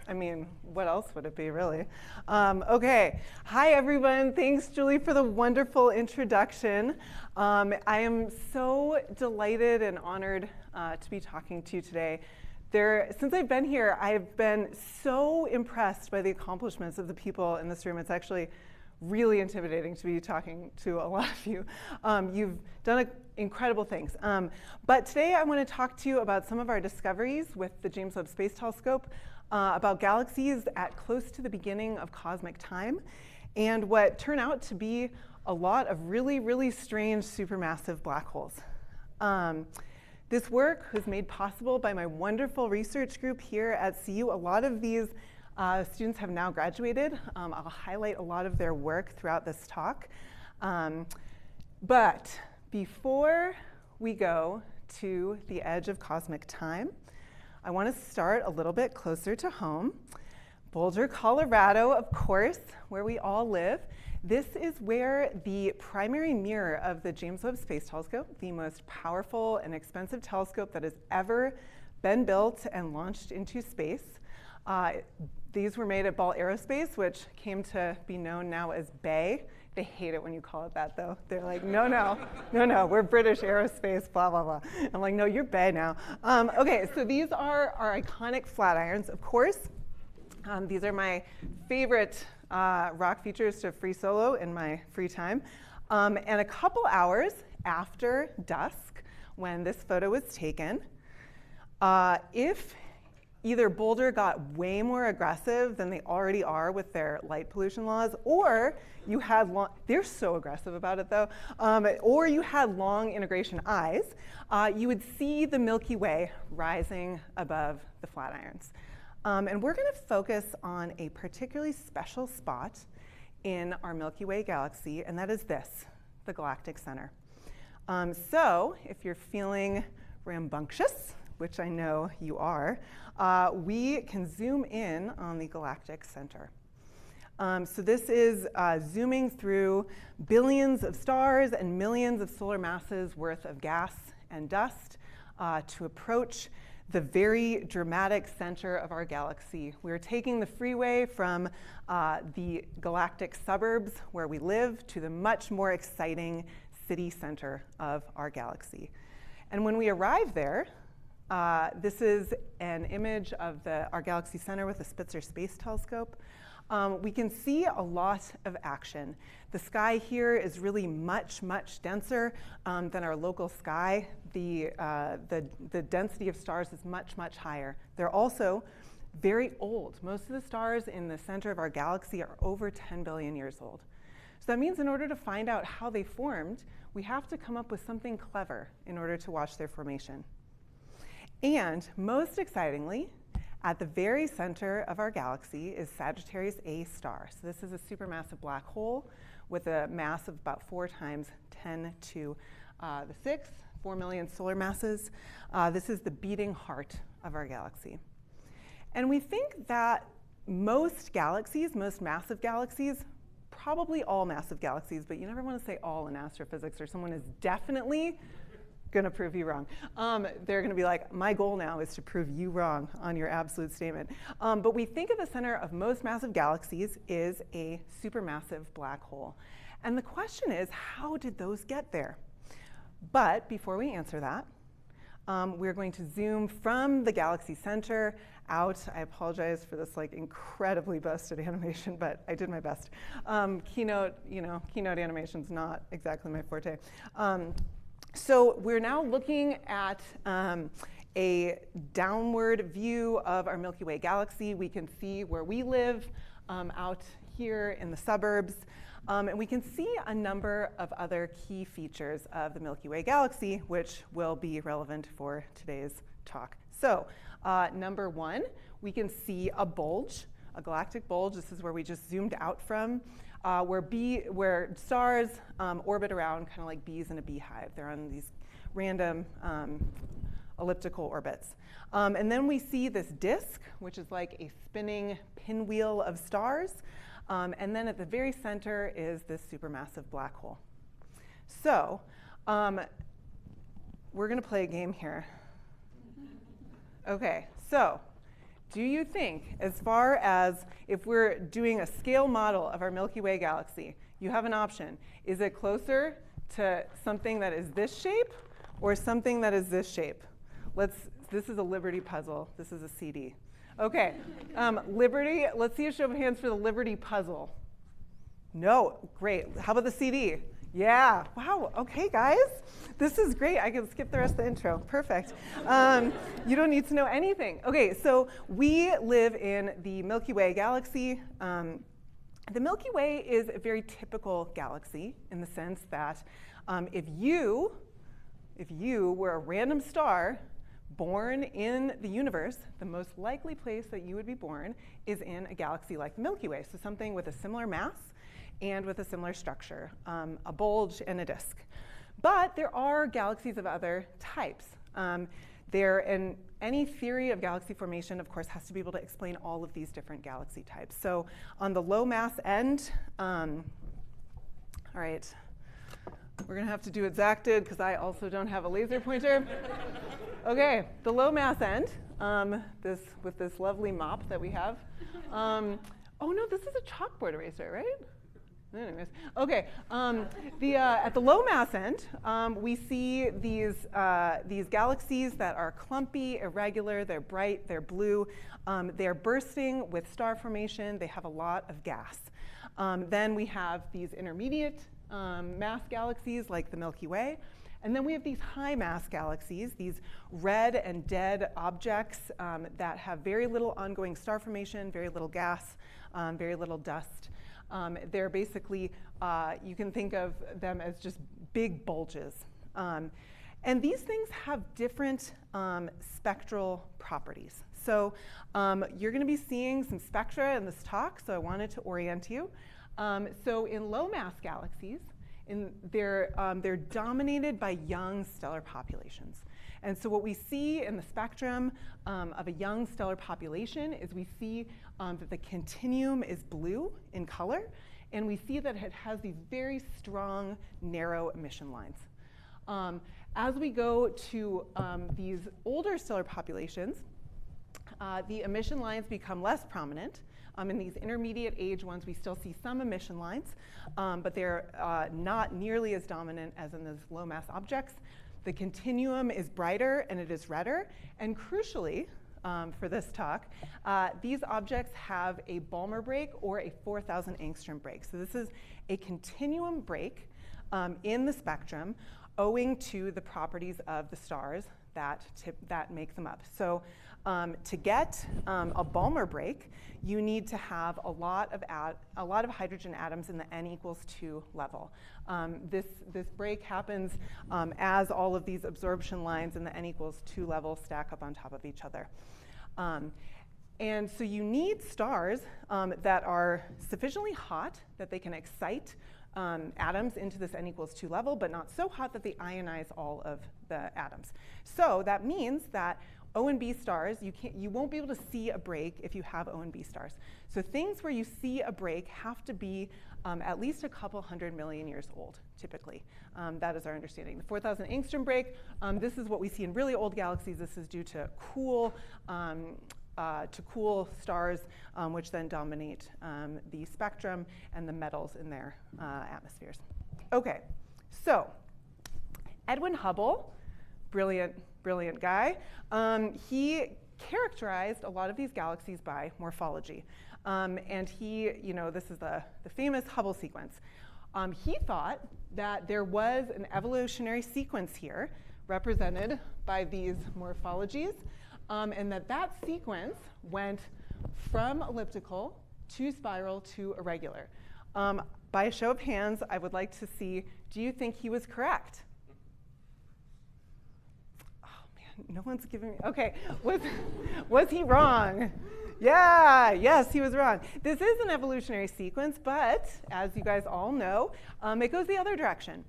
I mean, what else would it be, really? Okay. Hi, everyone. Thanks, Julie, for the wonderful introduction. I am so delighted and honored to be talking to you today. Since I've been here, I've been so impressed by the accomplishments of the people in this room. It's actually really intimidating to be talking to a lot of you. You've done incredible things. But today I want to talk to you about some of our discoveries with the James Webb Space Telescope, about galaxies at close to the beginning of cosmic time, and what turn out to be a lot of really, really strange supermassive black holes. This work was made possible by my wonderful research group here at CU. A lot of these students have now graduated. I'll highlight a lot of their work throughout this talk. But before we go to the edge of cosmic time, I want to start a little bit closer to home. Boulder, Colorado, of course, where we all live. This is where the primary mirror of the James Webb Space Telescope, the most powerful and expensive telescope that has ever been built and launched into space. These were made at Ball Aerospace, which came to be known now as BAE. They hate it when you call it that, though. They're like, no, we're British Aerospace, blah, blah, blah. I'm like, no, you're BAE now. Okay, so these are our iconic flatirons, of course. These are my favorite rock features to free solo in my free time. And a couple hours after dusk, when this photo was taken, if either Boulder got way more aggressive than they already are with their light pollution laws, or you had they're so aggressive about it though, or you had long integration eyes, you would see the Milky Way rising above the flatirons. And we're going to focus on a particularly special spot in our Milky Way galaxy, and that is this, the galactic center. So if you're feeling rambunctious, which I know you are, we can zoom in on the galactic center. So this is zooming through billions of stars and millions of solar masses worth of gas and dust to approach the very dramatic center of our galaxy. We're taking the freeway from the galactic suburbs where we live to the much more exciting city center of our galaxy. And when we arrive there, this is an image of our galaxy center with the Spitzer Space Telescope. We can see a lot of action. The sky here is really much, much denser than our local sky. The density of stars is much, much higher. They're also very old. Most of the stars in the center of our galaxy are over 10 billion years old. So that means in order to find out how they formed, we have to come up with something clever in order to watch their formation. And most excitingly, at the very center of our galaxy is Sagittarius A star. So this is a supermassive black hole with a mass of about 4 times 10 to the 6th, 4 million solar masses. This is the beating heart of our galaxy. And we think that most galaxies, most massive galaxies, probably all massive galaxies, but you never want to say all in astrophysics or someone is definitely going to prove you wrong. They're going to be like, my goal now is to prove you wrong on your absolute statement. But we think of the center of most massive galaxies is a supermassive black hole. And the question is, how did those get there? But before we answer that, we're going to zoom from the galaxy center out. I apologize for this incredibly busted animation, but I did my best. Keynote animation's not exactly my forte. So we're now looking at a downward view of our Milky Way galaxy. We can see where we live out here in the suburbs. And we can see a number of other key features of the Milky Way galaxy, which will be relevant for today's talk. So number 1, we can see a bulge, a galactic bulge. This is where we just zoomed out from. Where stars orbit around kind of like bees in a beehive. They're on these random elliptical orbits. And then we see this disk, which is like a spinning pinwheel of stars. And then at the very center is this supermassive black hole. So we're going to play a game here. OK, so do you think, as far as if we're doing a scale model of our Milky Way galaxy, you have an option. Is it closer to something that is this shape or something that is this shape? This is a Liberty puzzle. This is a CD. Okay, Liberty, let's see a show of hands for the Liberty puzzle. No, great. How about the CD? Yeah, wow, okay guys. This is great. I can skip the rest of the intro. Perfect. You don't need to know anything. Okay, so we live in the Milky Way galaxy. The Milky Way is a very typical galaxy in the sense that if you were a random star born in the universe, the most likely place that you would be born is in a galaxy like the Milky Way, so something with a similar mass and with a similar structure, a bulge and a disk. But there are galaxies of other types. Any theory of galaxy formation, of course, has to be able to explain all of these different galaxy types. So on the low mass end, all right, we're going to have to do exacted because I also don't have a laser pointer. Okay, the low mass end, with this lovely mop that we have. Oh no, this is a chalkboard eraser, right? Anyways, okay. At the low mass end, we see these galaxies that are clumpy, irregular. They're bright. They're blue. They're bursting with star formation. They have a lot of gas. Then we have these intermediate mass galaxies like the Milky Way. And then we have these high mass galaxies, these red and dead objects that have very little ongoing star formation, very little gas, very little dust. They're basically, you can think of them as just big bulges. And these things have different spectral properties. So you're going to be seeing some spectra in this talk, so I wanted to orient you. So in low mass galaxies, they're dominated by young stellar populations. And so what we see in the spectrum of a young stellar population is we see that the continuum is blue in color, and we see that it has these very strong, narrow emission lines. As we go to these older stellar populations, the emission lines become less prominent. In these intermediate age ones, we still see some emission lines, but they're not nearly as dominant as in those low mass objects. The continuum is brighter and it is redder. And crucially, for this talk, these objects have a Balmer break or a 4,000 angstrom break. So this is a continuum break in the spectrum owing to the properties of the stars that make them up. So to get a Balmer break, you need to have a lot of hydrogen atoms in the n equals 2 level. This break happens as all of these absorption lines in the n equals 2 level stack up on top of each other. And so you need stars that are sufficiently hot that they can excite atoms into this n equals 2 level, but not so hot that they ionize all of the atoms. So that means that O and B stars, you won't be able to see a break if you have O and B stars. So things where you see a break have to be at least a couple 100 million years old, typically. That is our understanding. The 4,000 angstrom break, this is what we see in really old galaxies. This is due to cool stars, which then dominate the spectrum and the metals in their atmospheres. Okay, so Edwin Hubble, brilliant guy. He characterized a lot of these galaxies by morphology. And this is the famous Hubble sequence. He thought that there was an evolutionary sequence here represented by these morphologies, and that sequence went from elliptical to spiral to irregular. By a show of hands, I would like to see, do you think he was correct? No one's giving me, okay, was he wrong? Yeah, yes, he was wrong. This is an evolutionary sequence, but as you guys all know, it goes the other direction.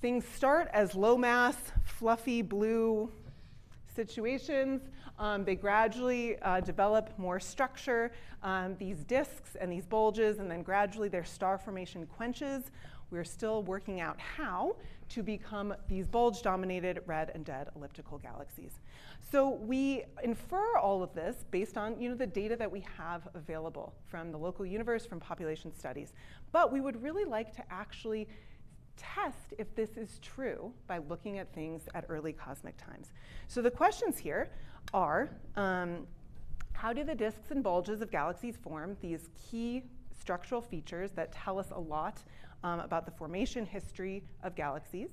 Things start as low mass, fluffy blue situations. They gradually develop more structure, these disks and these bulges, and then gradually their star formation quenches We're still working out how to become these bulge-dominated red and dead elliptical galaxies. So we infer all of this based on the data that we have available from the local universe, from population studies. But we would really like to actually test if this is true by looking at things at early cosmic times. So the questions here are, how do the disks and bulges of galaxies form, these key structural features that tell us a lot about the formation history of galaxies?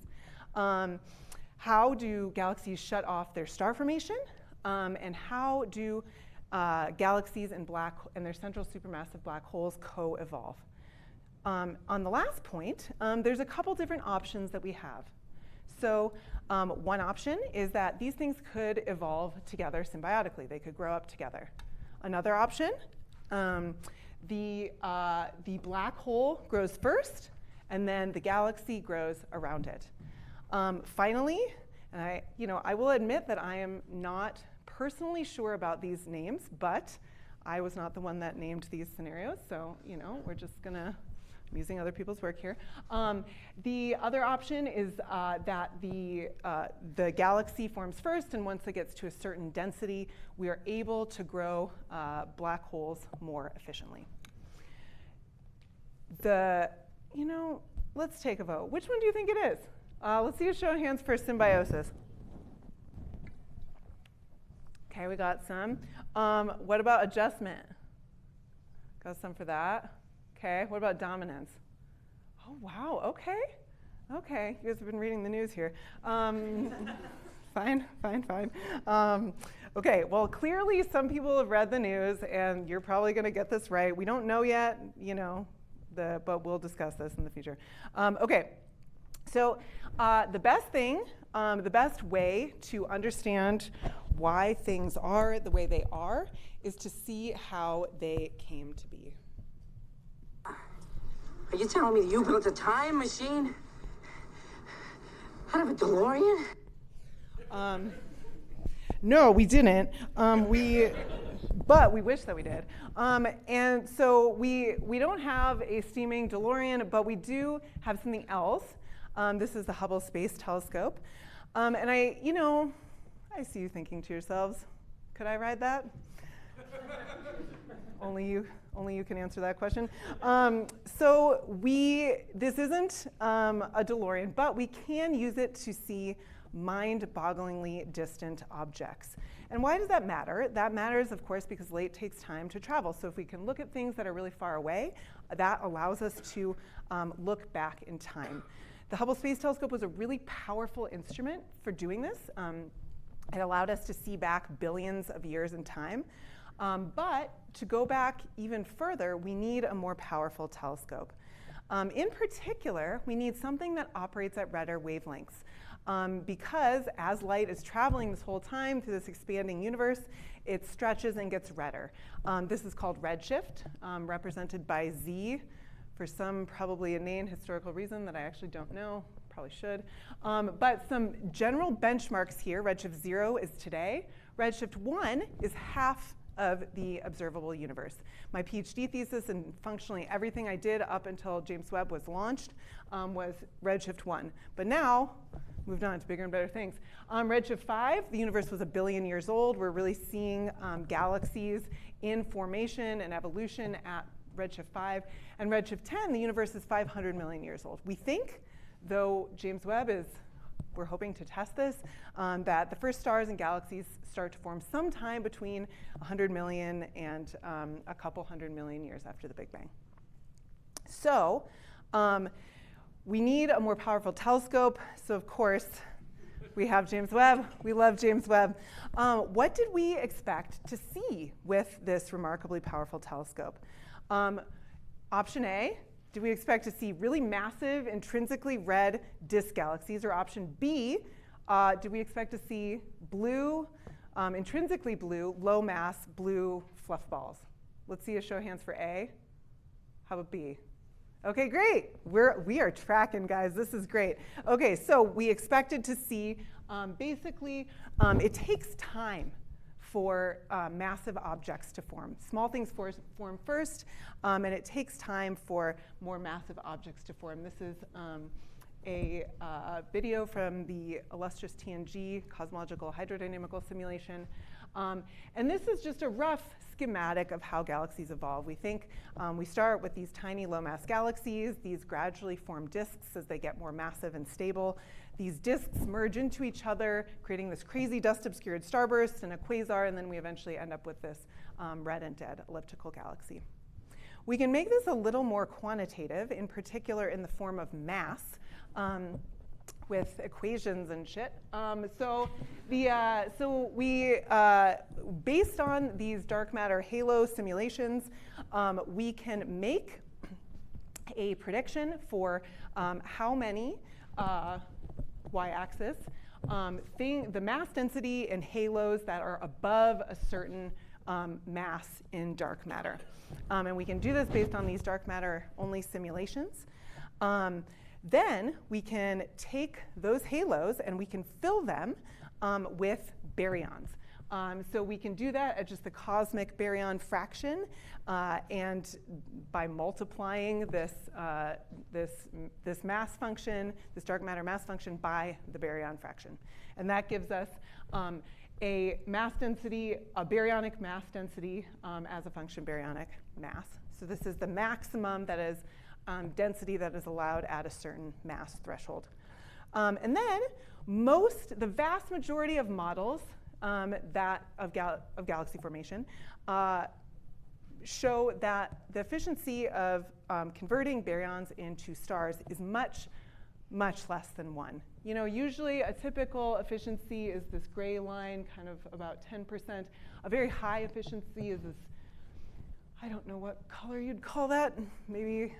How do galaxies shut off their star formation? And how do galaxies and their central supermassive black holes co-evolve? On the last point, there's a couple different options that we have. So one option is that these things could evolve together symbiotically. They could grow up together. Another option, the black hole grows first, and then the galaxy grows around it. Finally, and I will admit that I am not personally sure about these names, but I was not the one that named these scenarios, so we're just gonna. I'm using other people's work here. The other option is that the galaxy forms first, and once it gets to a certain density, we are able to grow black holes more efficiently. Let's take a vote. Which one do you think it is? Let's see a show of hands for symbiosis. Okay, we got some. What about adjustment? Got some for that. Okay, what about dominance? Oh, wow, okay. Okay, you guys have been reading the news here. Fine. Okay, well, clearly some people have read the news, and you're probably going to get this right. We don't know yet, but we'll discuss this in the future. Okay, so the best way to understand why things are the way they are is to see how they came to be. Are you telling me that you built a time machine out of a DeLorean? No, we didn't. But we wish that we did. And so we don't have a steaming DeLorean, but we do have something else. This is the Hubble Space Telescope. And I see you thinking to yourselves, could I ride that? Only you can answer that question. So this isn't a DeLorean, but we can use it to see mind-bogglingly distant objects. And why does that matter? That matters, of course, because light takes time to travel. So if we can look at things that are really far away, that allows us to look back in time. The Hubble Space Telescope was a really powerful instrument for doing this. It allowed us to see back billions of years in time. But to go back even further, we need a more powerful telescope. In particular, we need something that operates at redder wavelengths. Because as light is traveling this whole time through this expanding universe, it stretches and gets redder. This is called redshift, represented by Z, for some probably inane historical reason that I actually don't know. Probably should. But some general benchmarks here. Redshift 0 is today. Redshift 1 is half of the observable universe. My PhD thesis and functionally everything I did up until James Webb was launched was Redshift 1. But now, moved on to bigger and better things. Redshift 5, the universe was 1 billion years old. We're really seeing galaxies in formation and evolution at Redshift 5. And Redshift 10, the universe is 500 million years old. We think, though James Webb we're hoping to test this, that the first stars and galaxies start to form sometime between 100 million and a couple 100 million years after the Big Bang. So we need a more powerful telescope. So of course, we have James Webb. We love James Webb. What did we expect to see with this remarkably powerful telescope? Option A, do we expect to see really massive, intrinsically red disk galaxies? Or option B, do we expect to see blue, intrinsically blue, low mass, blue fluff balls? Let's see a show of hands for A. How about B? Okay, great. We are tracking, guys. This is great. Okay, so we expected to see, basically, it takes time for massive objects to form. Small things form first, and it takes time for more massive objects to form. This is a video from the illustrious TNG, cosmological hydrodynamical simulation. And this is just a rough schematic of how galaxies evolve. We think we start with these tiny low-mass galaxies. These gradually form disks as they get more massive and stable. These disks merge into each other, creating this crazy dust-obscured starburst and a quasar, and then we eventually end up with this red and dead elliptical galaxy. We can make this a little more quantitative, in particular in the form of mass, with equations and shit. So we, based on these dark matter halo simulations, we can make a prediction for how many y-axis the mass density in halos that are above a certain mass in dark matter. And we can do this based on these dark matter only simulations. Then we can take those halos and we can fill them with baryons. So we can do that at just the cosmic baryon fraction, and by multiplying this mass function, this dark matter mass function, by the baryon fraction. And that gives us a mass density, a baryonic mass density as a function of baryonic mass. So this is the maximum that is density that is allowed at a certain mass threshold. And then the vast majority of models of galaxy formation show that the efficiency of converting baryons into stars is much, much less than 1. You know, usually a typical efficiency is this gray line, kind of about 10%. A very high efficiency is this, I don't know what color you'd call that, maybe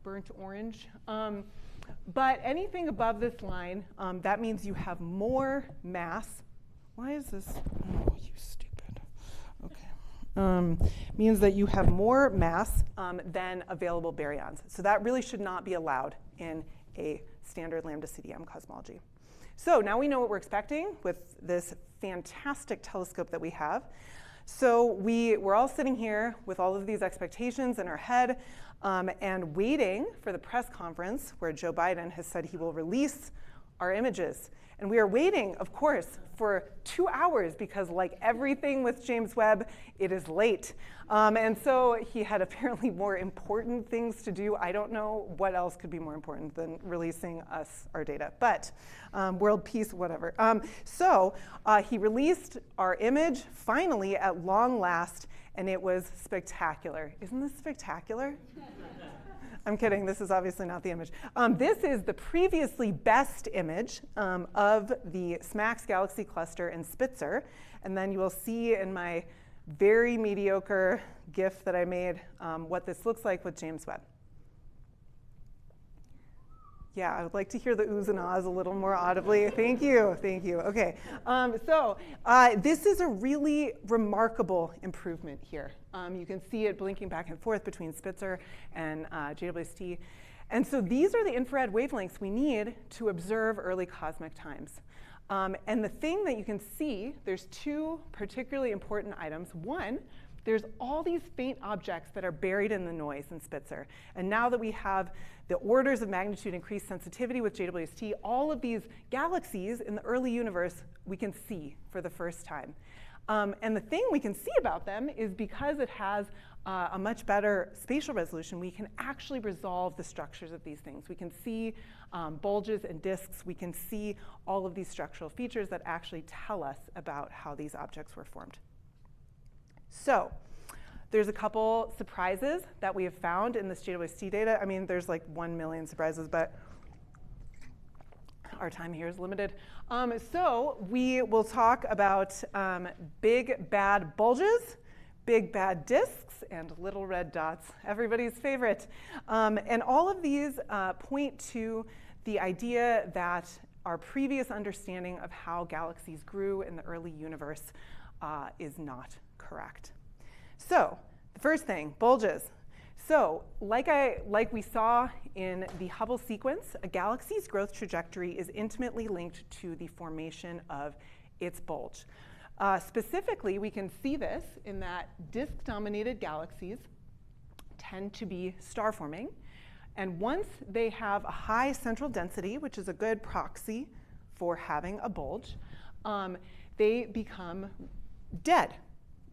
burnt orange. But anything above this line, that means you have more mass. Why is this? Oh, you stupid. Okay. Means that you have more mass than available baryons. So that really should not be allowed in a standard lambda CDM cosmology. So now we know what we're expecting with this fantastic telescope that we have. So we're all sitting here with all of these expectations in our head and waiting for the press conference where Joe Biden has said he will release our images. And we are waiting, of course, for 2 hours because, like everything with James Webb, it is late. And so he had apparently more important things to do. I don't know what else could be more important than releasing us our data. But world peace, whatever. So he released our image finally at long last, and it was spectacular. Isn't this spectacular? I'm kidding, this is obviously not the image. This is the previously best image of the SMACS galaxy cluster in Spitzer. And then you will see in my very mediocre GIF that I made what this looks like with James Webb. Yeah, I would like to hear the oohs and ahs a little more audibly. Thank you, thank you. Okay, so this is a really remarkable improvement here. You can see it blinking back and forth between Spitzer and JWST. And so these are the infrared wavelengths we need to observe early cosmic times. And the thing that you can see, there's 2 particularly important items. One, there's all these faint objects that are buried in the noise in Spitzer. And now that we have the orders of magnitude increased sensitivity with JWST, all of these galaxies in the early universe we can see for the first time. And the thing we can see about them is because it has a much better spatial resolution, we can actually resolve the structures of these things. We can see bulges and disks. We can see all of these structural features that actually tell us about how these objects were formed. So there's a couple surprises that we have found in this JWST data. I mean, there's like 1 million surprises, but our time here is limited. So we will talk about big bad bulges, big bad disks, and little red dots, everybody's favorite. And all of these point to the idea that our previous understanding of how galaxies grew in the early universe is not correct. So the first thing, bulges. So like we saw in the Hubble sequence, a galaxy's growth trajectory is intimately linked to the formation of its bulge. Specifically, we can see this in that disk-dominated galaxies tend to be star-forming. And once they have a high central density, which is a good proxy for having a bulge, they become dead.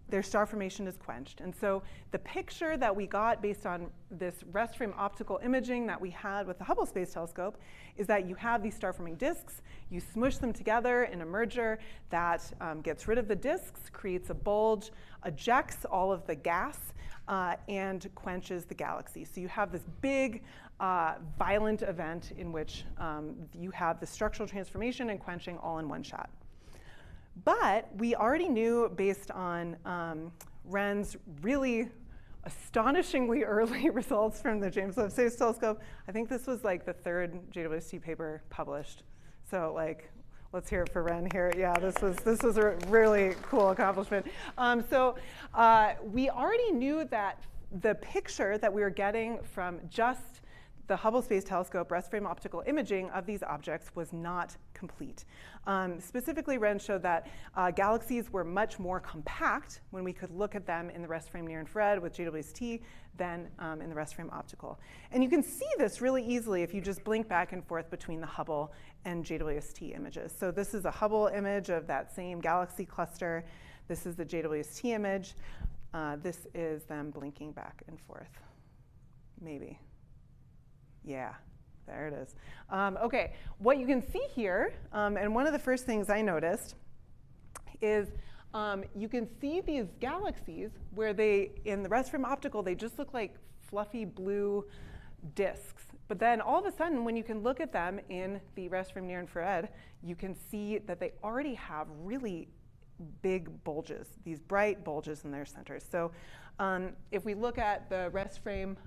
Their star formation is quenched. And so the picture that we got based on this rest frame optical imaging that we had with the Hubble Space Telescope is that you have these star-forming disks, you smush them together in a merger that gets rid of the disks, creates a bulge, ejects all of the gas, and quenches the galaxy. So you have this big, violent event in which you have the structural transformation and quenching all in one shot. But we already knew, based on Wren's really astonishingly early results from the James Webb Space Telescope. I think this was like the third JWST paper published. So like, let's hear it for Wren here. Yeah, this was a really cool accomplishment. We already knew that the picture that we were getting from just the Hubble Space Telescope rest frame optical imaging of these objects was not complete. Specifically, Wren showed that galaxies were much more compact when we could look at them in the rest frame near infrared with JWST than in the rest frame optical. And you can see this really easily if you just blink back and forth between the Hubble and JWST images. So this is a Hubble image of that same galaxy cluster. This is the JWST image. This is them blinking back and forth. Maybe. Yeah, there it is. OK, what you can see here, and one of the first things I noticed, is you can see these galaxies where they, in the rest frame optical, they just look like fluffy blue disks. But then all of a sudden, when you can look at them in the rest frame near infrared, you can see that they already have really big bulges, these bright bulges in their centers. So if we look at the rest frame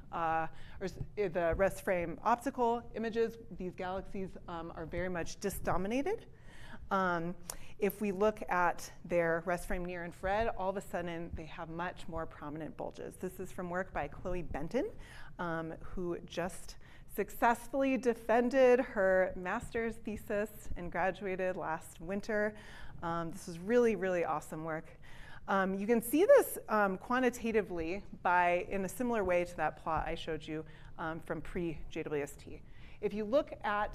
optical images, these galaxies are very much disk dominated. If we look at their rest frame near infrared, all of a sudden they have much more prominent bulges. This is from work by Chloe Benton, who just successfully defended her master's thesis and graduated last winter. This is really, really awesome work. You can see this quantitatively in a similar way to that plot I showed you from pre-JWST. If you look at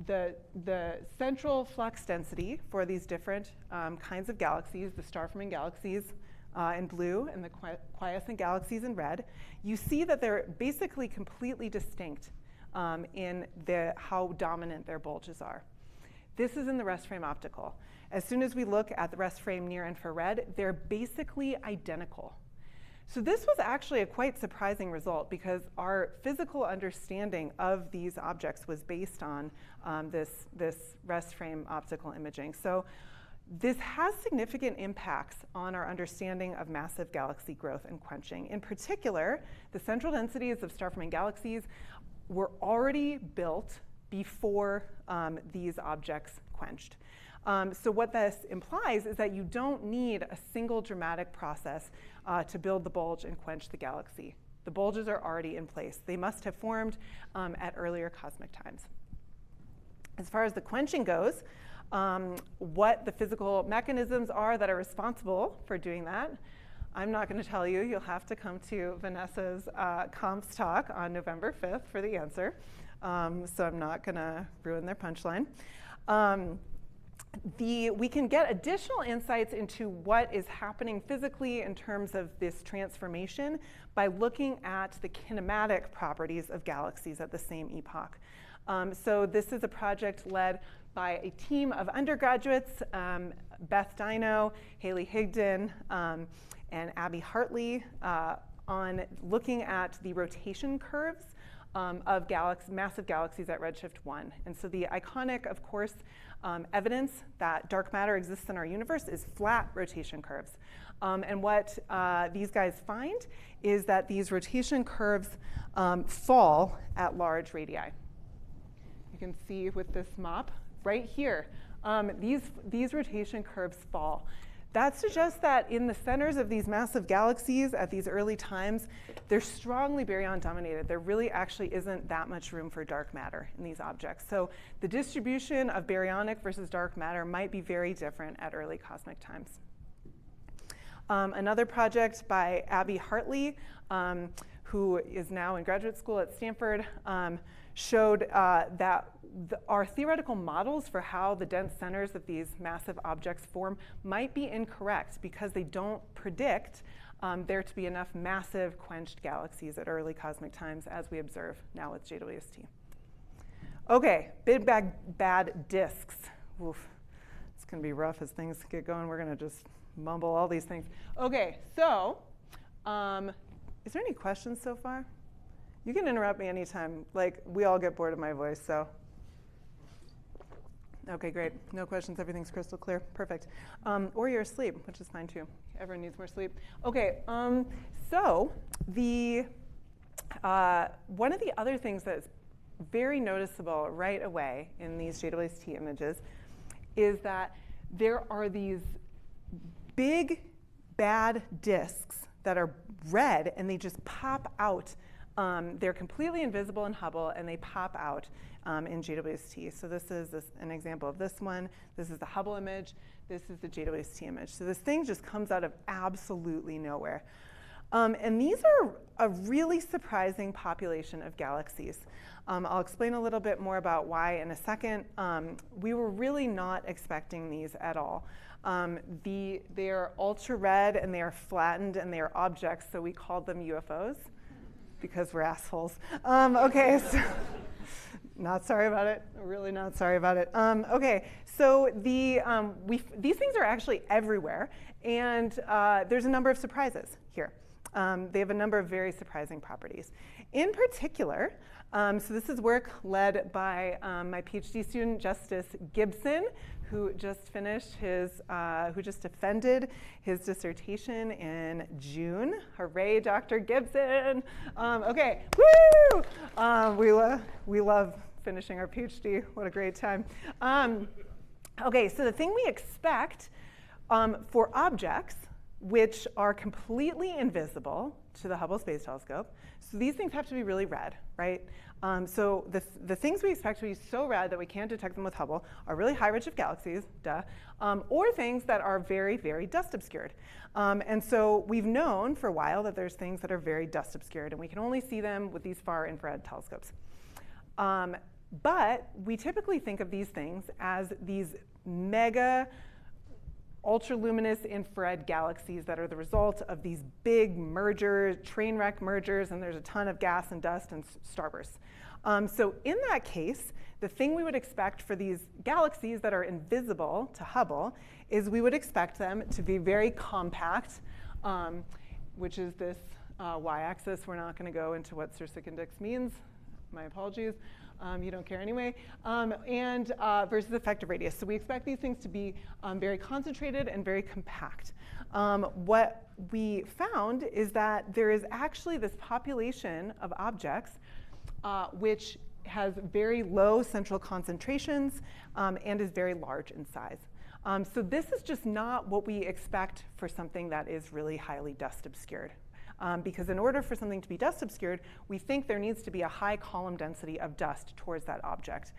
the central flux density for these different kinds of galaxies, the star-forming galaxies in blue and the quiescent galaxies in red, you see that they're basically completely distinct in how dominant their bulges are. This is in the rest frame optical. As soon as we look at the rest frame near infrared, they're basically identical. So this was actually a quite surprising result because our physical understanding of these objects was based on this rest frame optical imaging. So this has significant impacts on our understanding of massive galaxy growth and quenching. In particular, the central densities of star-forming galaxies were already built before these objects quenched. So what this implies is that you don't need a single dramatic process to build the bulge and quench the galaxy. The bulges are already in place. They must have formed at earlier cosmic times. As far as the quenching goes, what the physical mechanisms are that are responsible for doing that, I'm not going to tell you. You'll have to come to Vanessa's comps talk on November 5th for the answer. So I'm not going to ruin their punchline. We can get additional insights into what is happening physically in terms of this transformation by looking at the kinematic properties of galaxies at the same epoch. So this is a project led by a team of undergraduates, Beth Dino, Haley Higdon, and Abby Hartley, on looking at the rotation curves of massive galaxies at redshift 1. And so the iconic, of course, evidence that dark matter exists in our universe is flat rotation curves. And what these guys find is that these rotation curves fall at large radii. You can see with this mop right here, these rotation curves fall. That suggests that in the centers of these massive galaxies at these early times, they're strongly baryon dominated. There really actually isn't that much room for dark matter in these objects. So the distribution of baryonic versus dark matter might be very different at early cosmic times. Another project by Abby Hartley, who is now in graduate school at Stanford, showed that our theoretical models for how the dense centers of these massive objects form might be incorrect because they don't predict there to be enough massive quenched galaxies at early cosmic times as we observe now with JWST. Okay, big bad disks. Oof. It's going to be rough as things get going. We're going to just mumble all these things. Okay, so is there any questions so far? You can interrupt me anytime. Like, we all get bored of my voice, so. Okay, great. No questions. Everything's crystal clear. Perfect. Or you're asleep, which is fine too. Everyone needs more sleep. Okay, so the one of the other things that's very noticeable right away in these JWST images is that there are these big, bad disks that are red, and they just pop out. They're completely invisible in Hubble, and they pop out in JWST. So this is an example of this one. This is the Hubble image. This is the JWST image. So this thing just comes out of absolutely nowhere. And these are a really surprising population of galaxies. I'll explain a little bit more about why in a second. We were really not expecting these at all. They are ultra red, and they are flattened, and they are objects, so we called them UFOs. Because we're assholes. Okay, so not sorry about it. Really not sorry about it. Okay, so these things are actually everywhere, and there's a number of surprises here. They have a number of very surprising properties. In particular, so this is work led by my PhD student, Justice Gibson, who just finished his, who just defended his dissertation in June. Hooray, Dr. Gibson. Okay, woo! We love finishing our PhD. What a great time. Okay, so the thing we expect for objects which are completely invisible to the Hubble Space Telescope, so these things have to be really red, right? So the things we expect to be so red that we can't detect them with Hubble are really high redshift galaxies, duh, or things that are very, very dust obscured. And so we've known for a while that there's things that are very dust obscured, and we can only see them with these far infrared telescopes. But we typically think of these things as these mega ultraluminous infrared galaxies that are the result of these big mergers, train wreck mergers, and there's a ton of gas and dust and starbursts. So in that case, the thing we would expect for these galaxies that are invisible to Hubble is we would expect them to be very compact, which is this y-axis. We're not going to go into what Sir Index means. My apologies. You don't care anyway. And versus effective radius. So we expect these things to be very concentrated and very compact. What we found is that there is actually this population of objects which has very low central concentrations and is very large in size. So this is just not what we expect for something that is really highly dust obscured. Because in order for something to be dust obscured, we think there needs to be a high column density of dust towards that object.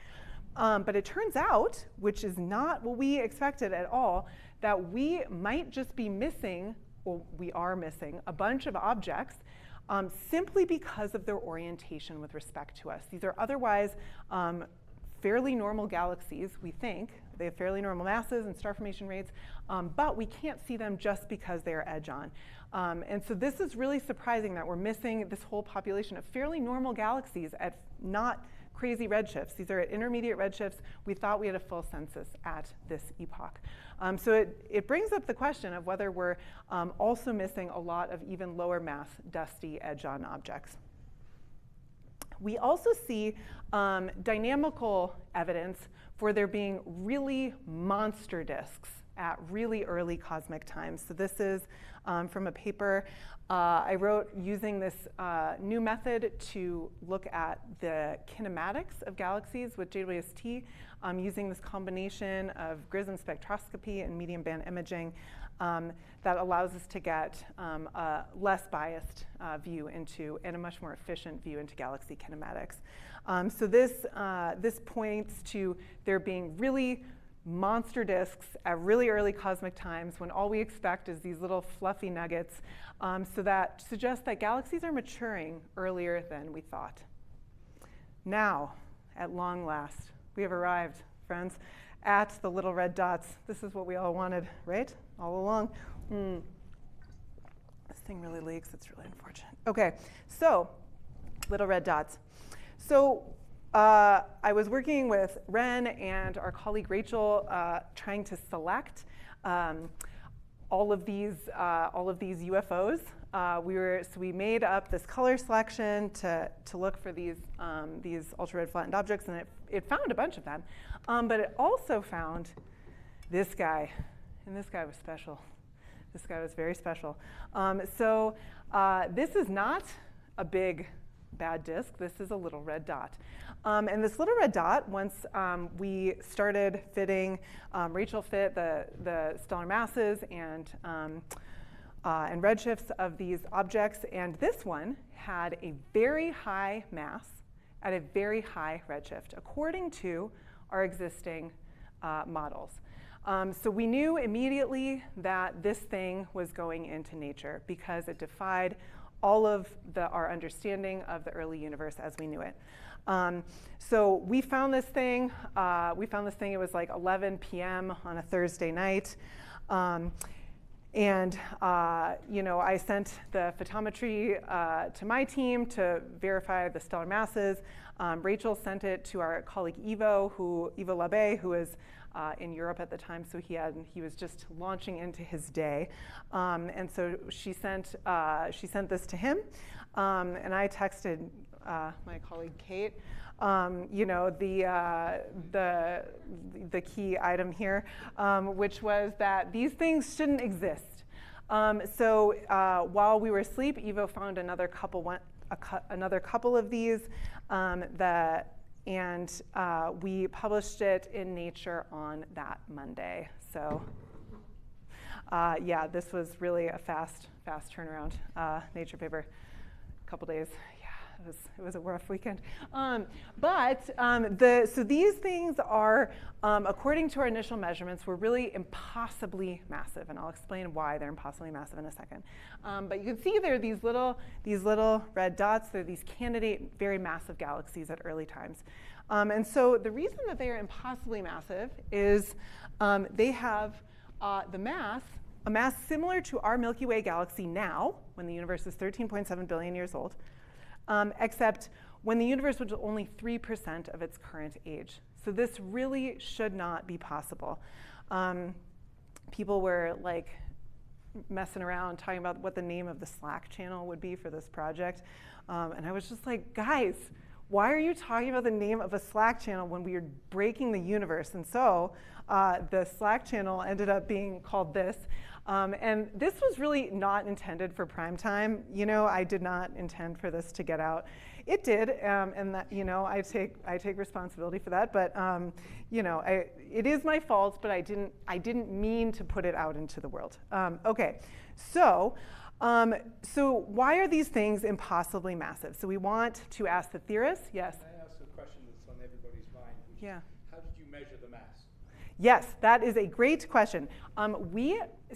But it turns out, which is not what we expected at all, that we might just be missing, or we are missing, a bunch of objects simply because of their orientation with respect to us. These are otherwise fairly normal galaxies, we think. They have fairly normal masses and star formation rates, but we can't see them just because they are edge-on. And so this is really surprising that we're missing this whole population of fairly normal galaxies at not crazy redshifts. These are at intermediate redshifts. We thought we had a full census at this epoch. So it brings up the question of whether we're also missing a lot of even lower mass dusty edge-on objects. We also see dynamical evidence for there being really monster disks at really early cosmic times. So this is from a paper I wrote using this new method to look at the kinematics of galaxies with JWST, using this combination of GRISM spectroscopy and medium band imaging. that allows us to get a less biased view into, and a much more efficient view into galaxy kinematics. So this points to there being really monster disks at really early cosmic times when all we expect is these little fluffy nuggets. So that suggests that galaxies are maturing earlier than we thought. Now, at long last, we have arrived, friends, at the little red dots. This is what we all wanted, right? All along. This thing really leaks. It's really unfortunate. OK, so little red dots. So I was working with Ren and our colleague Rachel trying to select all of these UFOs. So we made up this color selection to look for these ultra-red flattened objects, and it found a bunch of them. But it also found this guy, and this guy was special. This guy was very special. So this is not a big bad disk. This is a little red dot. And this little red dot, once we started fitting, Rachel fit the stellar masses and redshifts of these objects. And this one had a very high mass at a very high redshift, according to our existing models. So we knew immediately that this thing was going into nature because it defied all of our understanding of the early universe as we knew it. So we found this thing. It was like 11 p.m. on a Thursday night. I sent the photometry to my team to verify the stellar masses. Rachel sent it to our colleague Ivo Labe, who was in Europe at the time, so he was just launching into his day. And so she sent this to him, and I texted my colleague Kate, the key item here, which was that these things shouldn't exist. So while we were asleep, Ivo found another couple of these, and we published it in Nature on that Monday. So yeah, this was really a fast turnaround Nature paper. A couple days. It was a rough weekend. So these things are, according to our initial measurements, were really impossibly massive, and I'll explain why they're impossibly massive in a second. But you can see there are these little red dots. They're these candidate, very massive galaxies at early times. And so the reason that they are impossibly massive is they have a mass similar to our Milky Way galaxy now, when the universe is 13.7 billion years old. Except when the universe was only 3% of its current age. So this really should not be possible. People were like messing around talking about what the name of the Slack channel would be for this project. And I was just like, guys, why are you talking about the name of a Slack channel when we are breaking the universe? And so the Slack channel ended up being called this. And this was really not intended for prime time. I did not intend for this to get out. It did, and that, I take responsibility for that. But it is my fault. But I didn't mean to put it out into the world. Okay, so why are these things impossibly massive? So we want to ask the theorists. Yes. Can I ask a question that's on everybody's mind? Yeah. How did you measure the mass? Yes, that is a great question.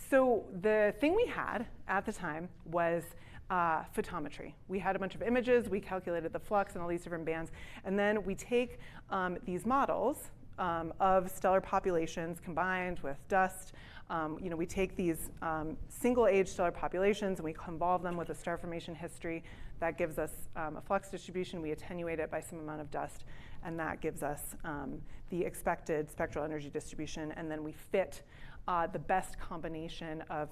So the thing we had at the time was photometry. We had a bunch of images. We calculated the flux and all these different bands. And then we take these models of stellar populations combined with dust. We take these single-age stellar populations and we convolve them with a star formation history. That gives us a flux distribution. We attenuate it by some amount of dust. And that gives us the expected spectral energy distribution. And then we fit the best combination of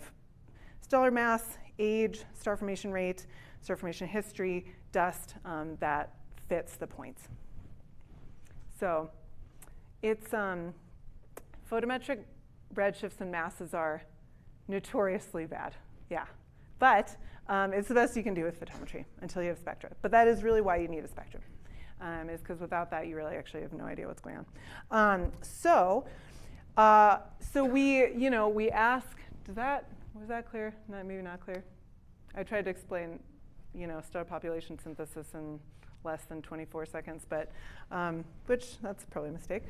stellar mass, age, star formation rate, star formation history, dust that fits the points. So it's photometric redshifts and masses are notoriously bad. Yeah. But it's the best you can do with photometry until you have spectra. But that is really why you need a spectrum. Is because without that, you really actually have no idea what's going on. So we ask was that clear? No, maybe not clear. I tried to explain, star population synthesis in less than 24 seconds, but which that's probably a mistake.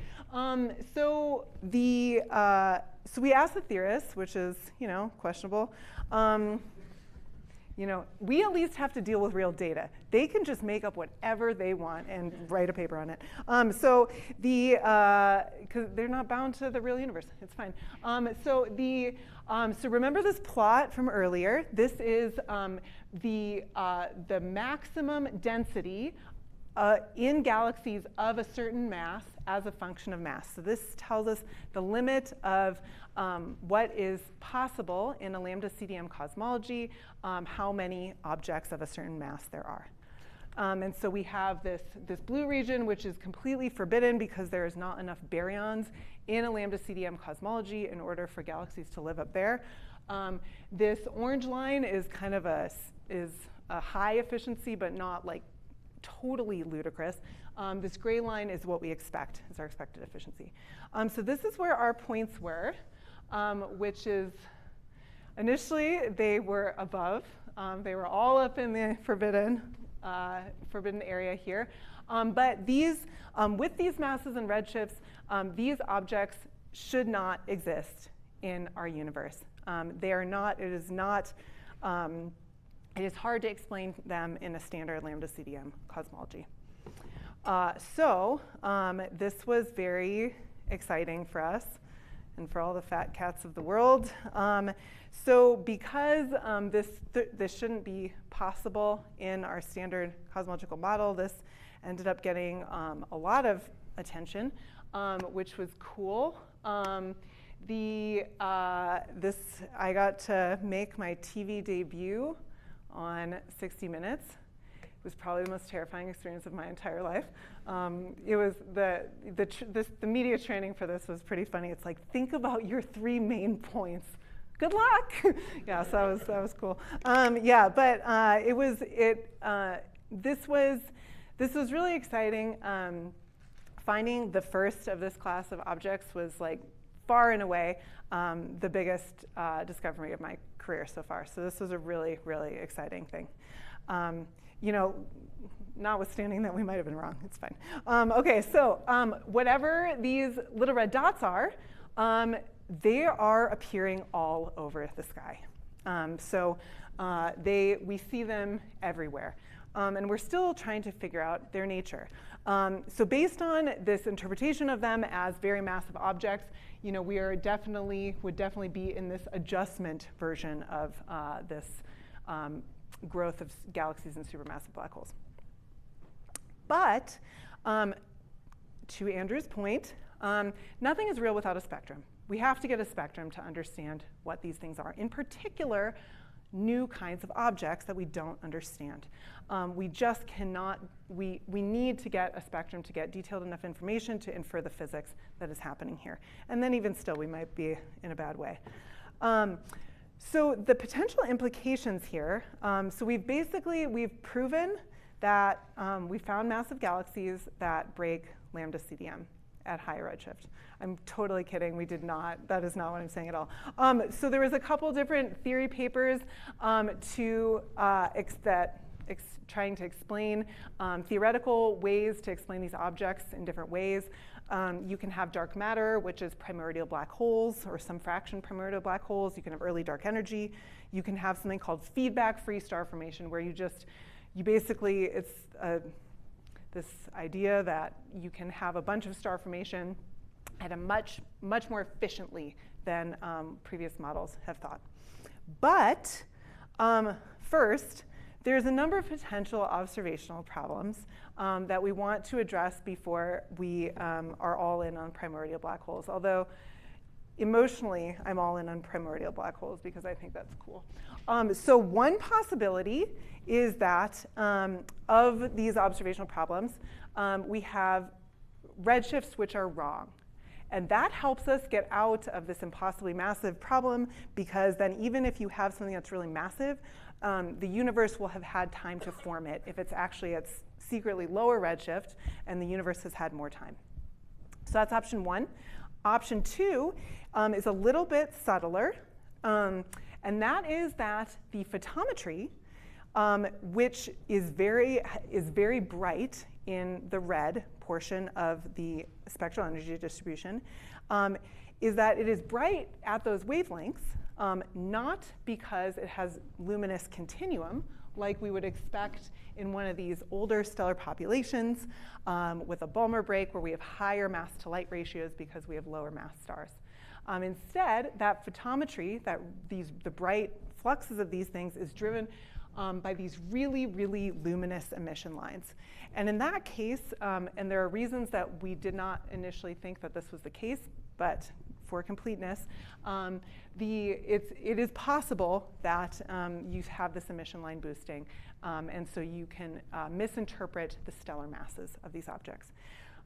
So we asked the theorists, which is questionable. We at least have to deal with real data. They can just make up whatever they want and write a paper on it. Because they're not bound to the real universe. It's fine. So remember this plot from earlier. This is the maximum density in galaxies of a certain mass as a function of mass. So this tells us the limit of what is possible in a lambda CDM cosmology, how many objects of a certain mass there are. And so we have this blue region, which is completely forbidden because there is not enough baryons in a lambda CDM cosmology in order for galaxies to live up there. This orange line is kind of a high efficiency, but not like totally ludicrous. This gray line is what we expect, is our expected efficiency. So this is where our points were, which is initially they were above. They were all up in the forbidden area here. But these, with these masses and redshifts, these objects should not exist in our universe. They are not, it is hard to explain them in a standard lambda CDM cosmology. This was very exciting for us and for all the fat cats of the world. So because this shouldn't be possible in our standard cosmological model, this ended up getting a lot of attention, which was cool. I got to make my TV debut on 60 Minutes. It was probably the most terrifying experience of my entire life. It was the media training for this was pretty funny. It's like, think about your 3 main points. Good luck. Yeah, so that was cool. This was really exciting. Finding the first of this class of objects was like far and away the biggest discovery of my career so far. So this was a really, really exciting thing. Notwithstanding that we might have been wrong, it's fine. Okay, so whatever these little red dots are, they are appearing all over the sky. We see them everywhere. And we're still trying to figure out their nature. So based on this interpretation of them as very massive objects, we would definitely be in this adjustment version of this growth of galaxies and supermassive black holes. But to Andrew's point, nothing is real without a spectrum. We have to get a spectrum to understand what these things are. In particular, new kinds of objects that we don't understand. We just cannot, we need to get a spectrum to get detailed enough information to infer the physics that is happening here. And then even still, we might be in a bad way. So the potential implications here, we've proven that we found massive galaxies that break lambda CDM at higher redshift. I'm totally kidding, we did not, that is not what I'm saying at all. So there was a couple different theory papers trying to explain theoretical ways to explain these objects in different ways. You can have dark matter, which is primordial black holes, or some fraction primordial black holes. You can have early dark energy. You can have something called feedback-free star formation, where it's this idea that you can have a bunch of star formation at a much more efficiently than previous models have thought. But first, there's a number of potential observational problems that we want to address before we are all in on primordial black holes. Although emotionally, I'm all in on primordial black holes because I think that's cool. So one possibility is that of these observational problems, we have redshifts which are wrong. And that helps us get out of this impossibly massive problem, because then even if you have something that's really massive, the universe will have had time to form it if it's actually at secretly lower redshift and the universe has had more time. So that's option one. Option two is a little bit subtler. And that is that the photometry, which is very bright in the red portion of the spectral energy distribution, is that it is bright at those wavelengths, not because it has luminous continuum, like we would expect in one of these older stellar populations with a Balmer break where we have higher mass to light ratios because we have lower mass stars. Instead, that photometry, the bright fluxes of these things is driven by these really, really luminous emission lines. And in that case, and there are reasons that we did not initially think that this was the case, but for completeness, it is possible that you have this emission line boosting, and so you can misinterpret the stellar masses of these objects.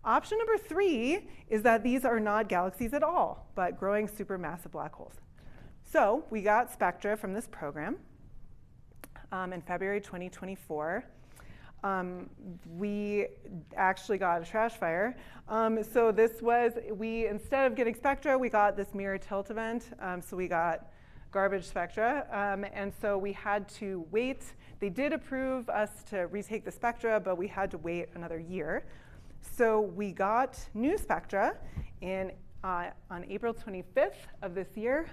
Option number 3 is that these are not galaxies at all, but growing supermassive black holes. So we got spectra from this program in February 2024. We actually got a trash fire. So this was, instead of getting spectra, we got this mirror tilt event. So we got garbage spectra. And so we had to wait. They did approve us to retake the spectra, but we had to wait another year. So we got new spectra on April 25th of this year.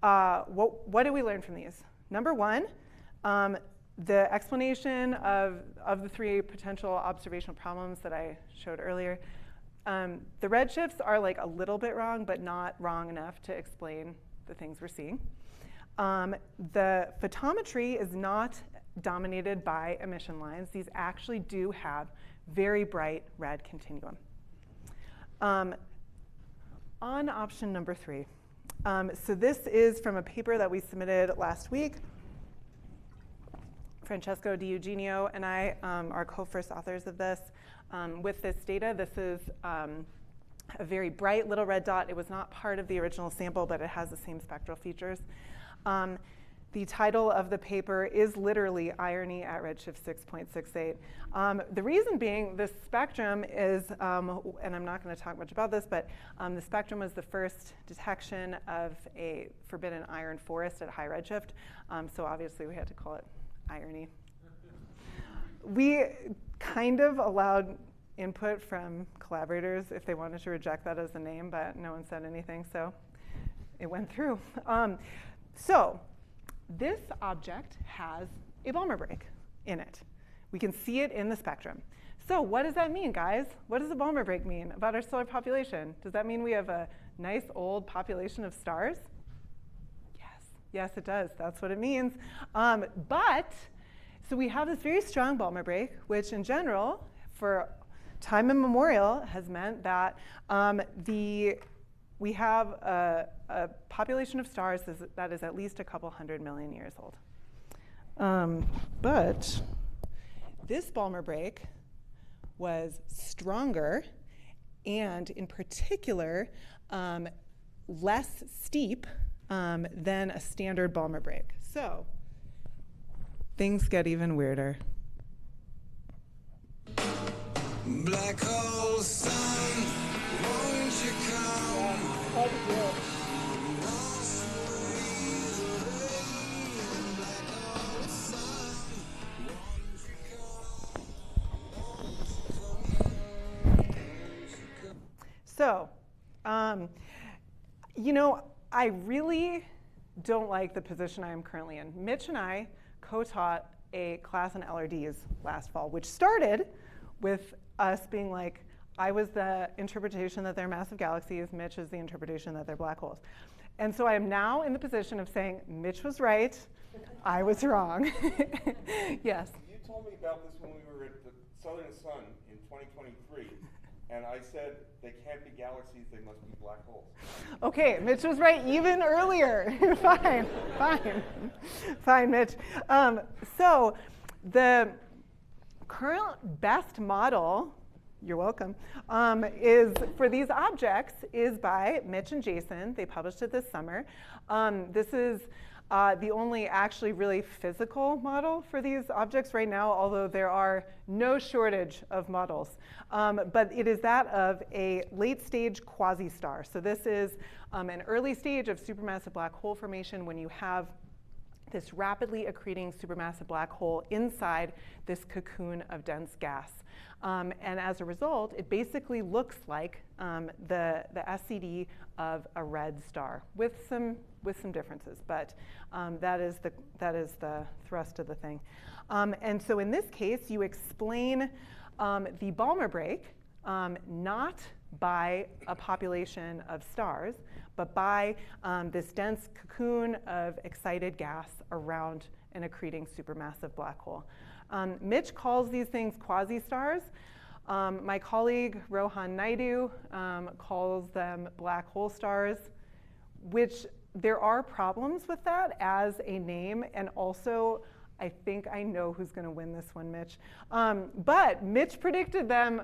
What did we learn from these? Number 1, the explanation of the 3 potential observational problems that I showed earlier, the redshifts are like a little bit wrong, but not wrong enough to explain the things we're seeing. The photometry is not dominated by emission lines. These actually do have very bright red continuum. On option number 3. So this is from a paper that we submitted last week. Francesco Di Eugenio and I are co-first authors of this. With this data, this is a very bright little red dot. It was not part of the original sample, but it has the same spectral features. The title of the paper is literally Irony at Redshift 6.68. The reason being this spectrum is, and I'm not going to talk much about this, but the spectrum was the first detection of a forbidden iron forest at high redshift. So obviously we had to call it Irony. We kind of allowed input from collaborators if they wanted to reject that as a name, but no one said anything, so it went through. So this object has a Balmer break in it. We can see it in the spectrum. So what does that mean, guys? What does a Balmer break mean about our stellar population? Does that mean we have a nice old population of stars? Yes, it does. That's what it means. So we have this very strong Balmer break, which in general, for time immemorial, has meant that we have a population of stars that is at least a couple 100 million years old. But this Balmer break was stronger and, in particular, less steep than a standard Balmer break. So things get even weirder. Black hole sun, won't you come? So, you know, I really don't like the position I am currently in. Mitch and I co-taught a class in LRDs last fall, which started with us being like, I was the interpretation that they're massive galaxies, Mitch is the interpretation that they're black holes. And so I am now in the position of saying, Mitch was right, I was wrong. Yes? You told me about this when we were at the Southern Sun in 2023, and I said they can't be galaxies, they must be black holes. Okay, Mitch was right even earlier. Fine, Mitch. So the current best model, you're welcome, is for these objects is by Mitch and Jason. They published it this summer. This is the only actually really physical model for these objects right now, although there are no shortage of models. But it is that of a late-stage quasi-star. So this is an early stage of supermassive black hole formation when you have this rapidly accreting supermassive black hole inside this cocoon of dense gas. And as a result, it basically looks like the SCD of a red star with some differences, but that is the thrust of the thing. And so in this case, you explain the Balmer break not by a population of stars, but by this dense cocoon of excited gas around an accreting supermassive black hole. Mitch calls these things quasi-stars. My colleague Rohan Naidu calls them black hole stars, which there are problems with that as a name, and also I think I know who's going to win this one, Mitch. But Mitch predicted them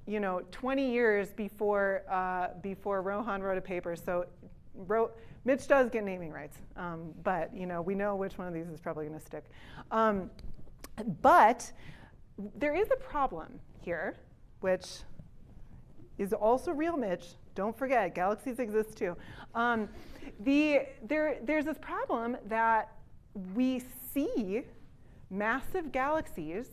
20 years before Rohan wrote a paper. So Mitch does get naming rights, but we know which one of these is probably going to stick. But there is a problem here, which is also real, Mitch. Don't forget, galaxies exist too. There's this problem that we see massive galaxies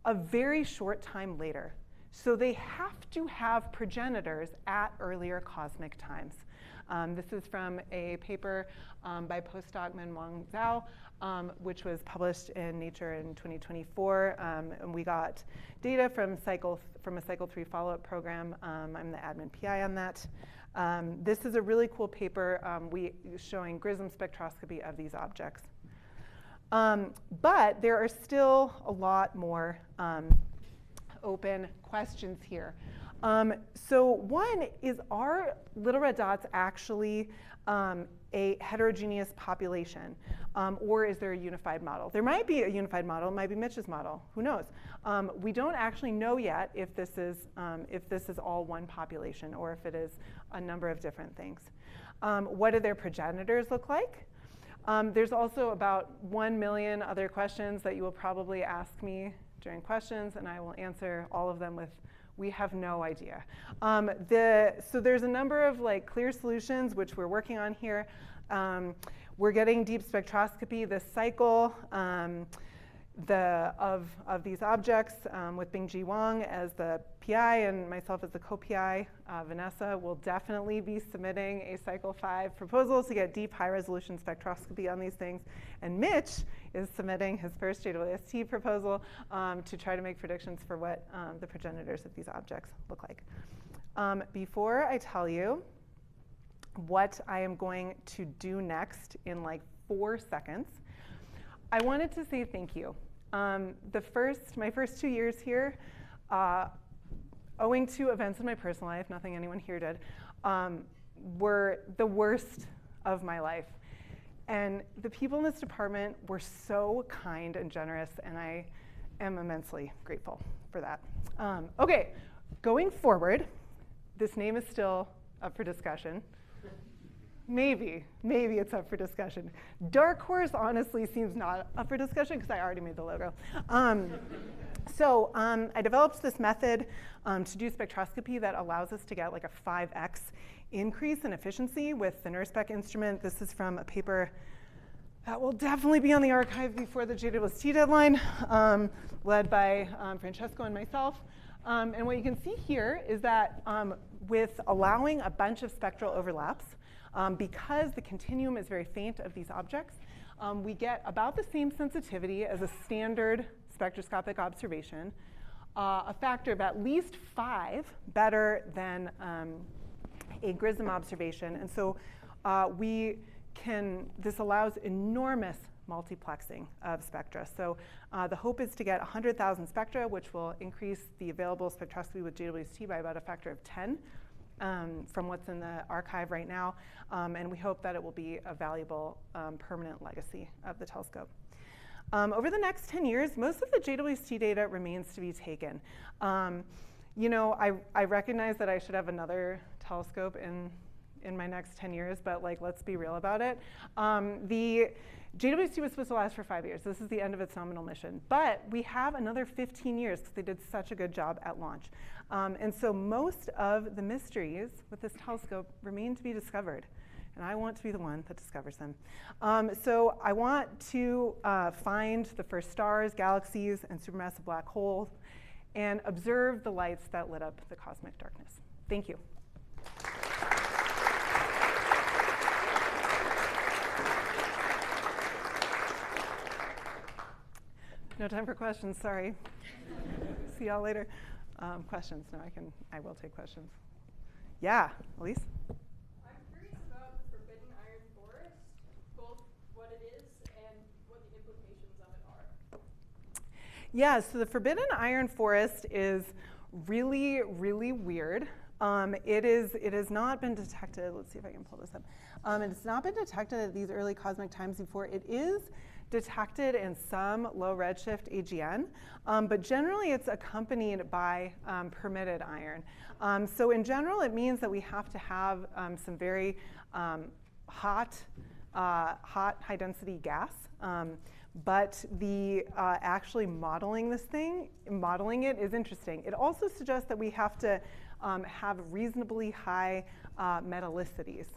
a very short time later. So they have to have progenitors at earlier cosmic times. This is from a paper by postdoc Menwang Zhao, which was published in Nature in 2024. And we got data from a cycle 3 follow-up program. I'm the admin PI on that. This is a really cool paper showing GRISM spectroscopy of these objects. But there are still a lot more open questions here. So one is, are little red dots actually a heterogeneous population? Or is there a unified model? There might be a unified model. It might be Mitch's model. Who knows? We don't actually know yet if this is all one population or if it is a number of different things. What do their progenitors look like? There's also about 1 million other questions that you will probably ask me during questions, and I will answer all of them with, we have no idea. So there's a number of clear solutions which we're working on here. We're getting deep spectroscopy this cycle of these objects with Bingji Wang as the PI and myself as the co-PI. Vanessa will definitely be submitting a cycle 5 proposal to get deep high-resolution spectroscopy on these things. And Mitch is submitting his first JWST proposal to try to make predictions for what the progenitors of these objects look like. Before I tell you what I am going to do next in 4 seconds, I wanted to say thank you. My first 2 years here, owing to events in my personal life, nothing anyone here did, were the worst of my life. And the people in this department were so kind and generous, and I am immensely grateful for that. Okay, going forward, this name is still up for discussion. Maybe it's up for discussion. Dark Horse honestly seems not up for discussion because I already made the logo. So I developed this method to do spectroscopy that allows us to get a 5x increase in efficiency with the NIRSpec instrument. This is from a paper that will definitely be on the archive before the JWST deadline, led by Francesco and myself. And what you can see here is that with allowing a bunch of spectral overlaps, because the continuum is very faint of these objects, we get about the same sensitivity as a standard spectroscopic observation, a factor of at least 5 better than a GRISM observation. And so this allows enormous multiplexing of spectra. So the hope is to get 100,000 spectra, which will increase the available spectroscopy with JWST by about a factor of 10. From what's in the archive right now, and we hope that it will be a valuable permanent legacy of the telescope. Over the next 10 years, most of the JWST data remains to be taken. I recognize that I should have another telescope in in my next 10 years, but like, let's be real about it. The JWST was supposed to last for 5 years. This is the end of its nominal mission. But we have another 15 years because they did such a good job at launch. And so most of the mysteries with this telescope remain to be discovered. And I want to be the one that discovers them. So I want to find the first stars, galaxies, and supermassive black holes, and observe the lights that lit up the cosmic darkness. Thank you. No time for questions, sorry. See y'all later. Questions? No, I will take questions. Yeah, Elise? I'm curious about the forbidden iron forest, both what it is and what the implications of it are. Yeah, so the forbidden iron forest is really, really weird. It has not been detected. Let's see if I can pull this up. It's not been detected at these early cosmic times before. It is detected in some low redshift AGN, but generally it's accompanied by permitted iron. So in general, it means that we have to have some very hot high-density gas. But the actually modeling it is interesting. It also suggests that we have to have reasonably high metallicities,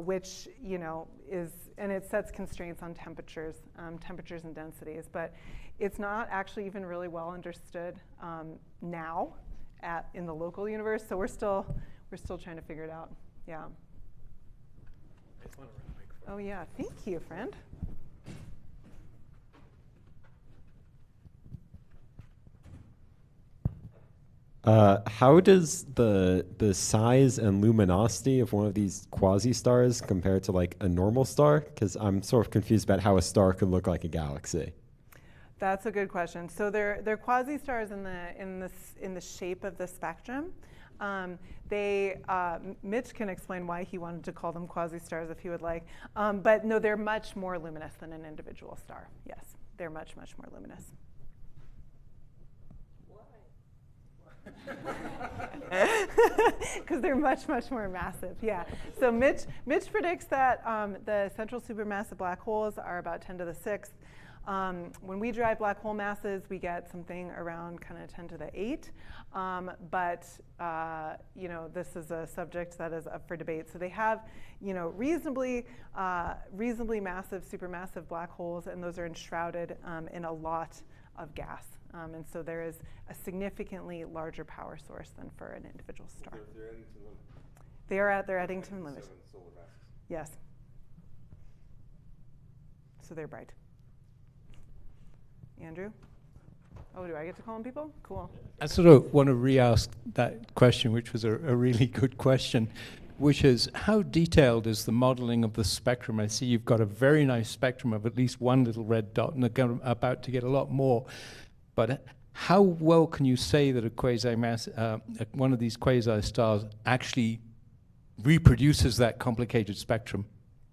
which and it sets constraints on temperatures and densities. But it's not actually even really well understood now in the local universe. So we're still trying to figure it out. Yeah. Oh yeah, thank you, friend. How does the size and luminosity of one of these quasi-stars compare to like a normal star? Because I'm sort of confused about how a star could look like a galaxy. That's a good question. So they're quasi-stars in the shape of the spectrum. Mitch can explain why he wanted to call them quasi-stars if he would like. But no, they're much more luminous than an individual star. Yes, they're much, much more luminous. Because they're much, much more massive, yeah. So Mitch predicts that the central supermassive black holes are about 10 to the 6th. When we derive black hole masses, we get something around kind of 10 to the 8. But this is a subject that is up for debate. So they have, reasonably massive supermassive black holes, and those are enshrouded in a lot of gas. And so there is a significantly larger power source than for an individual star. They're Eddington limit. They are at their Eddington limit. 7 solar masses. Yes. So they're bright. Andrew? Oh, do I get to call them people? Cool. I sort of want to re-ask that question, which was a really good question, which is how detailed is the modeling of the spectrum? I see you've got a very nice spectrum of at least one little red dot, and they're about to get a lot more. But how well can you say that a quasi-mass, one of these quasi-stars actually reproduces that complicated spectrum?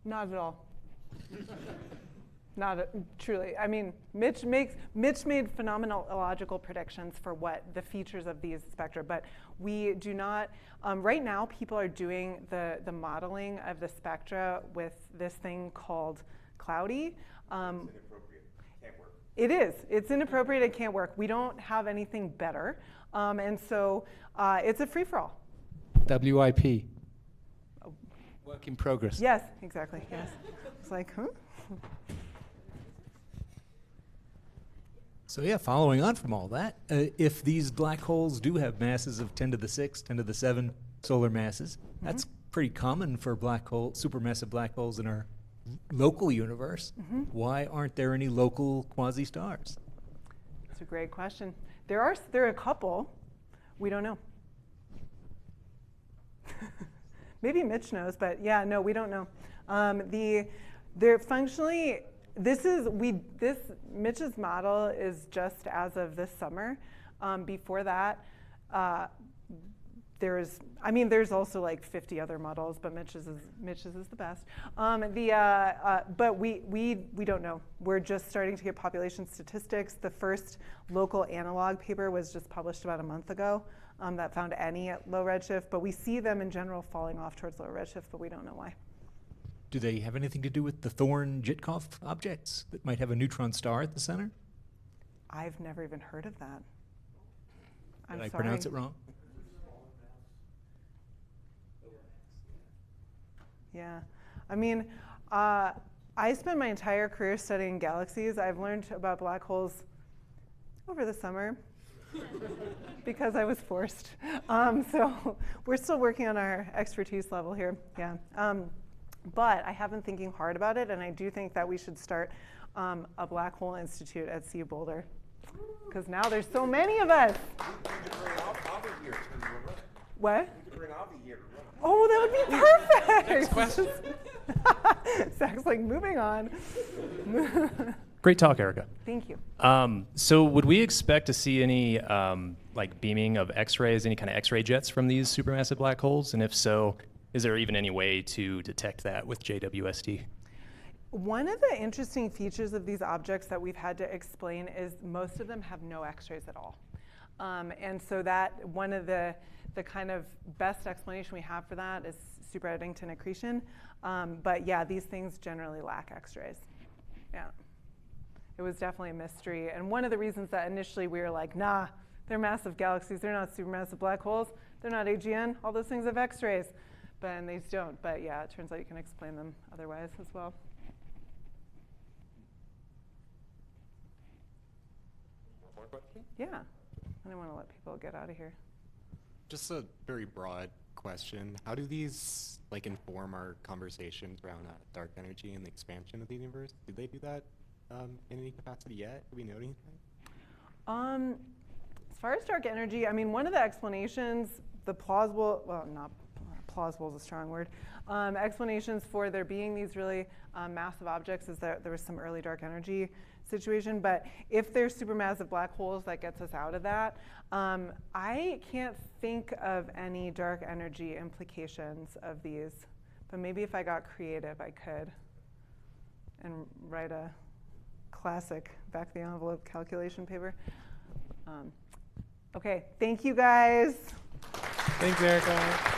Not at all. Truly. I mean, Mitch made phenomenological predictions for what the features of these spectra, but we do not. Right now, people are doing the modeling of the spectra with this thing called cloudy. It's inappropriate. Can't work. It is. It's inappropriate. It can't work. We don't have anything better, and so it's a free-for-all. WIP. Work in progress. Yes, exactly. Yes. It's like, huh? So yeah, following on from all that, if these black holes do have masses of 10 to the 6, 10 to the 7 solar masses, that's pretty common for supermassive black holes in our local universe. Why aren't there any local quasi-stars? That's a great question. There are a couple. We don't know. Maybe Mitch knows, but yeah, no, we don't know. They're functionally. Mitch's model is just as of this summer. Before that, there's also like 50 other models, but Mitch's is the best. But we don't know. We're just starting to get population statistics. The first local analog paper was just published about a month ago that found any at low redshift, but we see them in general falling off towards low redshift, but we don't know why. Do they have anything to do with the Thorne-Jitkov objects that might have a neutron star at the center? I've never even heard of that. Did I pronounce it wrong? Yeah, I mean, I spent my entire career studying galaxies. I've learned about black holes over the summer because I was forced. So we're still working on our expertise level here, yeah. But I have been thinking hard about it, and I do think that we should start a Black Hole Institute at CU Boulder, because now there's so many of us. You could bring Avi here to run it. What? You could bring Avi here to run it. Oh, that would be perfect. Next question. Zach's like, moving on. Great talk, Erica. Thank you. So would we expect to see any like beaming of X-rays, any kind of X-ray jets from these supermassive black holes? And if so, is there even any way to detect that with JWST? One of the interesting features of these objects that we've had to explain is most of them have no X-rays at all. And so that one of the kind of best explanation we have for that is super Eddington accretion. But yeah, these things generally lack X-rays. Yeah. It was definitely a mystery. And one of the reasons that initially we were like, nah, they're massive galaxies. They're not supermassive black holes. They're not AGN. All those things have X-rays. And they don't. But yeah, it turns out you can explain them otherwise as well. More question? Yeah. I don't want to let people get out of here. Just a very broad question. How do these like inform our conversations around dark energy and the expansion of the universe? Do they do that in any capacity yet? Do we know anything? As far as dark energy, I mean, one of the explanations, the plausible, well, not plausible is a strong word, explanations for there being these really massive objects is that there was some early dark energy situation. But if there's supermassive black holes, that gets us out of that. I can't think of any dark energy implications of these. But maybe if I got creative, I could and write a classic back the envelope calculation paper. Okay, thank you guys. Thanks, Erica.